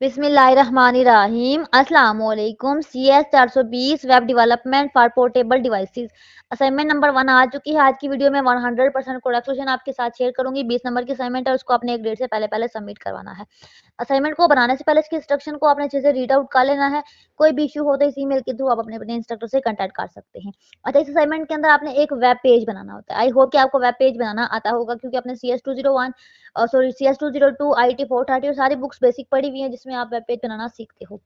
बिस्मिल्लाहिर्रहमानिर्रहीम अस्सलाम वालेकुम। CS 420 web development for portable devices assignment number 1 आ चुकी है। आज की वीडियो में 100% कोड एक्सक्लूजन आपके साथ शेयर करूंगी। 20 नंबर की असाइनमेंट है, उसको अपने एक डेट से पहले पहले सबमिट करवाना है। असाइनमेंट को बनाने से पहले इसके इंस्ट्रक्शन को आपने अच्छे से रीड आउट कर लेना है। कोई भी इशू हो तो इस ईमेल के थ्रू आप अपने अपने इंस्ट्रक्टर से कांटेक्ट कर सकते हैं। अच्छा, इस असाइनमेंट के अंदर आपने एक वेब पेज बनाना होता है। आई होप कि आपको वेब पेज बनाना आता होगा, क्योंकि आपने CS 201 सॉरी CS 202 IT 430 और सारी बुक्स बेसिक पढ़ी हुई हैं, जिसमें आप वेब पेज बनाना सीखते हो।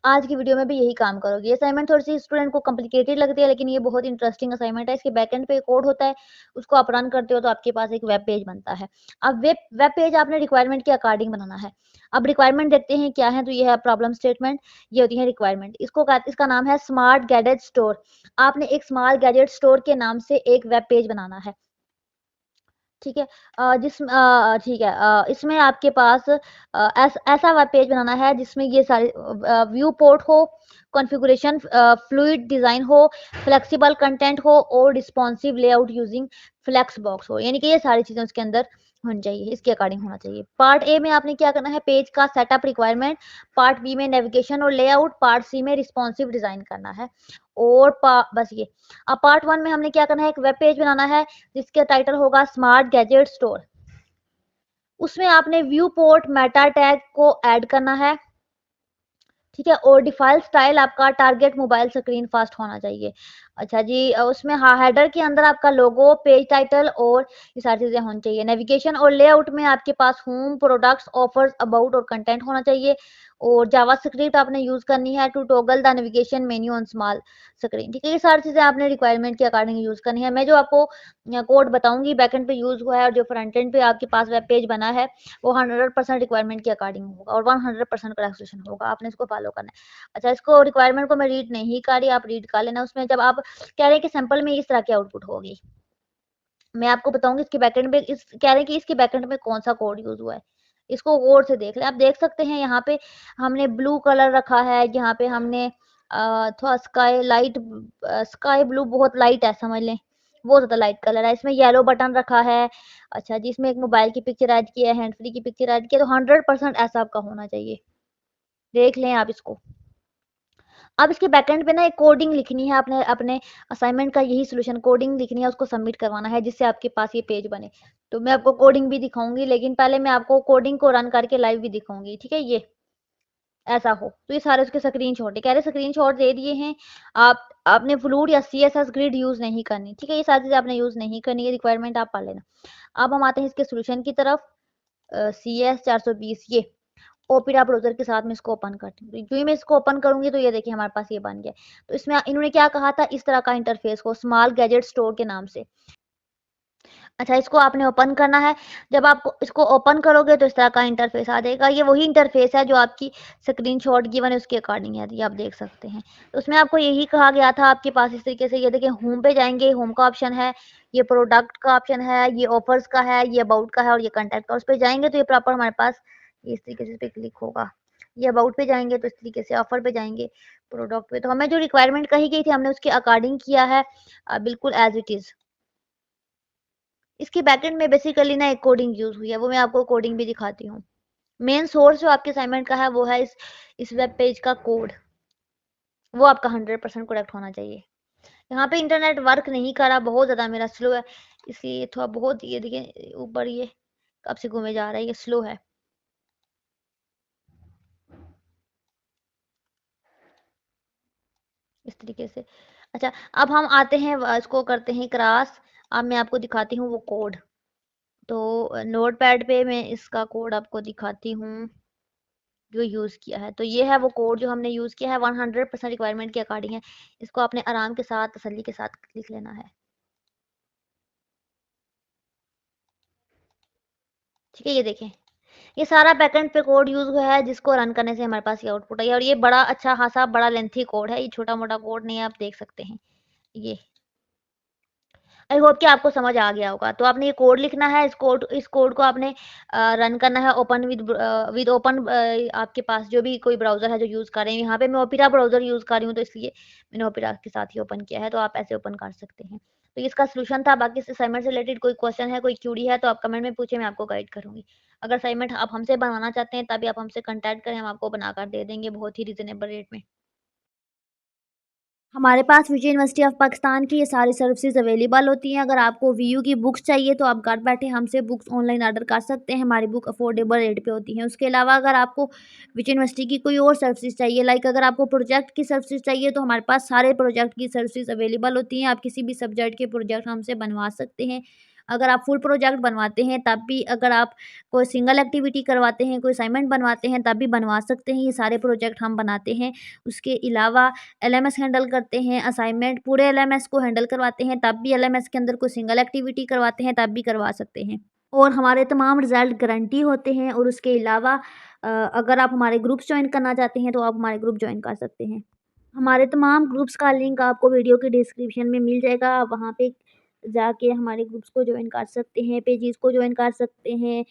आज की वीडियो में भी यही काम करोगे। ये असाइनमेंट थोड़ी सी स्टूडेंट को कॉम्प्लिकेटेड लगती है, लेकिन ये बहुत इंटरेस्टिंग असाइनमेंट है। इसके बैकएंड पे कोड होता है, उसको आप रन करते हो तो आपके पास एक वेब पेज बनता है। अब वेब पेज आपने रिक्वायरमेंट के अकॉर्डिंग बनाना है। अब रिक्वायरमेंट देखते हैं क्या है। तो ये है प्रॉब्लम स्टेटमेंट, ये होती है रिक्वायरमेंट। इसका नाम है स्मार्ट गैजेट स्टोर। आपने एक स्मार्ट गैजेट स्टोर के नाम से एक वेब पेज बनाना है। ठीक है। ठीक है। इसमें आपके पास ऐसा वेब पेज बनाना है जिसमें ये सारे व्यू पोर्ट हो, कॉन्फ़िगरेशन फ्लूइड डिज़ाइन हो, फ्लेक्सिबल कंटेंट हो और responsive layout using flex box हो। यानी कि ये सारी चीज़ें उसके अंदर होनी चाहिए, इसके अकॉर्डिंग होना चाहिए। पार्ट ए में आपने क्या करना है, पेज का सेटअप रिक्वायरमेंट। पार्ट बी में नेविगेशन और लेआउट। पार्ट सी में रिस्पॉन्सिव डिज़ाइन करना है। और बस ये। अब पार्ट 1 में हमने क्या करना है, एक वेब पेज बनाना है जिसका टाइटल होगा स्मार्ट गैजेट स्टोर। उसमें आपने व्यू पोर्ट मेटा टैग को ऐड करना है। ठीक है। और डिफ़ॉल्ट स्टाइल आपका टारगेट मोबाइल स्क्रीन फास्ट होना चाहिए। अच्छा जी, उसमें हेडर के अंदर आपका लोगो, पेज टाइटल और ये सारी चीज़ें होनी चाहिए। नेविगेशन और लेआउट में आपके पास होम, प्रोडक्ट्स, ऑफर्स, अबाउट और कंटेंट होना चाहिए। और जावास्क्रिप्ट आपने यूज़ करनी है to toggle the navigation menu on small screen. ठीक है। ये सारी चीज़ें आपने रिक्वायरमेंट के अकॉर्डिंग यूज़ करनी है। मैं जो आपको कोड बताऊंगी बैकएंड पे यूज़ हुआ है, और जो फ्रंट एंड पे आपके पास वेब पेज बना है, वो 100% रिक्वायरमेंट के अकॉर्डिंग होगा और 100% करेक्शन होगा। आपने इसको फॉलो करना है। अच्छा, इसको रिक्वायरमेंट को मैं रीड नहीं कर रही, आप रीड कर लेना। उसमें जब आप कह रहे हैं कि सैंपल में इस तरह की आउटपुट होगी, मैं आपको बताऊंगी इसके बैकएंड में कह रहे हैं कि इसके बैकएंड में कौन सा कोड यूज हुआ है। इसको गौर से देख लें। आप देख सकते हैं यहाँ पे हमने ब्लू कलर रखा है, यहाँ पे हमने थोड़ा स्काई ब्लू बहुत लाइट है, समझ लें बहुत ज़्यादा लाइट कलर है। इसमें येलो बटन रखा है। अच्छा जी, इसमें एक मोबाइल की पिक्चर ऐड की है, हैंड फ्री की पिक्चर ऐड की है। तो 100% ऐसा आपका होना चाहिए। देख लें आप इसको। अब इसके बैकएंड पे ना एक कोडिंग लिखनी है, आपने अपने असाइनमेंट का यही सॉल्यूशन कोडिंग लिखनी है, उसको सबमिट करवाना है जिससे आपके पास ये पेज बने। तो मैं आपको कोडिंग भी दिखाऊंगी, लेकिन पहले मैं आपको कोडिंग को रन करके लाइव भी दिखाऊंगी। ठीक है। ये ऐसा हो तो ये सारे उसके स्क्रीनशॉट है, कह रहे स्क्रीनशॉट दे दिए हैं। आपने फ्लूट या CSS ग्रिड यूज नहीं करनी। ठीक है। ये सारी चीजें आपने यूज नहीं करनी है, रिक्वायरमेंट आप पढ़ लेना। अब हम आते हैं इसके सोल्यूशन की तरफ। CS 420 ये ओपेरा ब्राउज़र के साथ मैं इसको ओपन करती हूँ। तो जो ही मैं इसको ओपन करूँगी तो ये देखिए हमारे पास ये बन गया। तो इसमें इन्होंने क्या कहा था, इस तरह का इंटरफेस हो स्मॉल गैजेट स्टोर के नाम से। अच्छा, इसको आपने ओपन करना है। जब आप इसको ओपन करोगे तो इस तरह का इंटरफेस आ जाएगा। ये वही इंटरफेस है जो आपकी स्क्रीनशॉट गिवन है उसके अकॉर्डिंग है, ये आप देख सकते हैं। तो उसमें आपको यही कहा गया था आपके पास इस तरीके से। ये देखिए होम पे जाएंगे, होम का ऑप्शन है, ये प्रोडक्ट का ऑप्शन है, ये ऑफर्स का है, ये अबाउट का है और ये कॉन्टैक्ट का। उस पर जाएंगे तो ये प्रॉपर हमारे पास इस तरीके से इस पे क्लिक होगा। ये अबाउट पे जाएंगे तो इस तरीके से, ऑफर पे जाएंगे, प्रोडक्ट पे। तो हमें जो रिक्वायरमेंट कही गई थी हमने उसके अकॉर्डिंग किया है, बिल्कुल एज इट इज़। इसके बैकएंड में बेसिकली ना एक कोडिंग यूज हुई है, वो मैं आपको कोडिंग भी दिखाती हूँ। मेन सोर्स जो आपके असाइनमेंट का है वो है इस वेब पेज का कोड। वो आपका 100% करेक्ट होना चाहिए। यहाँ पे इंटरनेट वर्क नहीं कर रहा, बहुत ज़्यादा मेरा स्लो है, इसलिए थोड़ा बहुत ये देखिए ऊपर ये कब से घूमे जा रहा है, ये स्लो है इस तरीके से। अच्छा, अब हम आते हैं इसको करते हैं क्रॉस। अब मैं आपको दिखाती हूँ वो कोड। तो नोट पैड पे मैं इसका कोड आपको दिखाती हूँ जो यूज़ किया है। तो ये है वो कोड जो हमने यूज़ किया है, 100% रिक्वायरमेंट के अकॉर्डिंग है। इसको आपने आराम के साथ तसल्ली के साथ लिख लेना है। ठीक है। ये देखें, ये सारा बैकएंड पे कोड यूज़ हुआ है जिसको रन करने से हमारे पास ये आउटपुट आई है। और ये बड़ा अच्छा खासा बड़ा लेंथी कोड है, ये छोटा मोटा कोड नहीं है, आप देख सकते हैं। ये आई होप कि आपको समझ आ गया होगा। तो आपने ये कोड लिखना है, इस कोड को आपने रन करना है ओपन विद ओपन। आपके पास जो भी कोई ब्राउज़र है जो यूज़ कर रहे हैं, यहाँ पे मैं ओपेरा ब्राउज़र यूज़ कर रही हूँ तो इसलिए मैंने ओपेरा के साथ ही ओपन किया है, तो आप ऐसे ओपन कर सकते हैं। तो ये इसका सॉल्यूशन था। बाकी इस असाइनमेंट से रिलेटेड कोई क्वेश्चन है, कोई क्वेरी है तो आप कमेंट में पूछिए, मैं आपको गाइड करूँगी। अगर असाइनमेंट आप हमसे बनवाना चाहते हैं तभी आप हमसे कॉन्टैक्ट करें, हम आपको बनाकर दे देंगे बहुत ही रीज़नेबल रेट में। हमारे पास विजय यूनिवर्सिटी ऑफ पाकिस्तान की ये सारी सर्विसेज अवेलेबल होती हैं। अगर आपको वीयू की बुक्स चाहिए तो आप घर बैठे हमसे बुक्स ऑनलाइन ऑर्डर कर सकते हैं। हमारी बुक अफोर्डेबल रेट पे होती हैं। उसके अलावा अगर आपको विजय यूनिवर्सिटी की कोई और सर्विसेज चाहिए, लाइक अगर आपको प्रोजेक्ट की सर्विसेज चाहिए तो हमारे पास सारे प्रोजेक्ट की सर्विसेज अवेलेबल होती हैं। आप किसी भी सब्जेक्ट के प्रोजेक्ट हमसे बनवा सकते हैं। अगर आप फुल प्रोजेक्ट बनवाते हैं तब भी, अगर आप कोई सिंगल एक्टिविटी करवाते हैं, कोई असाइनमेंट बनवाते हैं तब भी बनवा सकते हैं। ये सारे प्रोजेक्ट हम बनाते हैं। उसके अलावा एलएमएस हैंडल करते हैं, असाइनमेंट पूरे एलएमएस को हैंडल करवाते हैं, तब भी एलएमएस के अंदर कोई सिंगल एक्टिविटी करवाते हैं, तब भी करवा सकते हैं। और हमारे तमाम रिज़ल्ट गारंटी होते हैं। और उसके अलावा अगर आप हमारे ग्रुप्स जॉइन करना चाहते हैं, तो आप हमारे ग्रुप जॉइन कर सकते हैं। हमारे तमाम ग्रुप्स का लिंक आपको वीडियो के डिस्क्रिप्शन में मिल जाएगा। आप वहाँ पे जाके हमारे ग्रुप्स को जॉइन कर सकते हैं, पेजेस को जॉइन कर सकते हैं,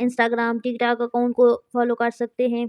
इंस्टाग्राम, टिकटॉक अकाउंट को फॉलो कर सकते हैं।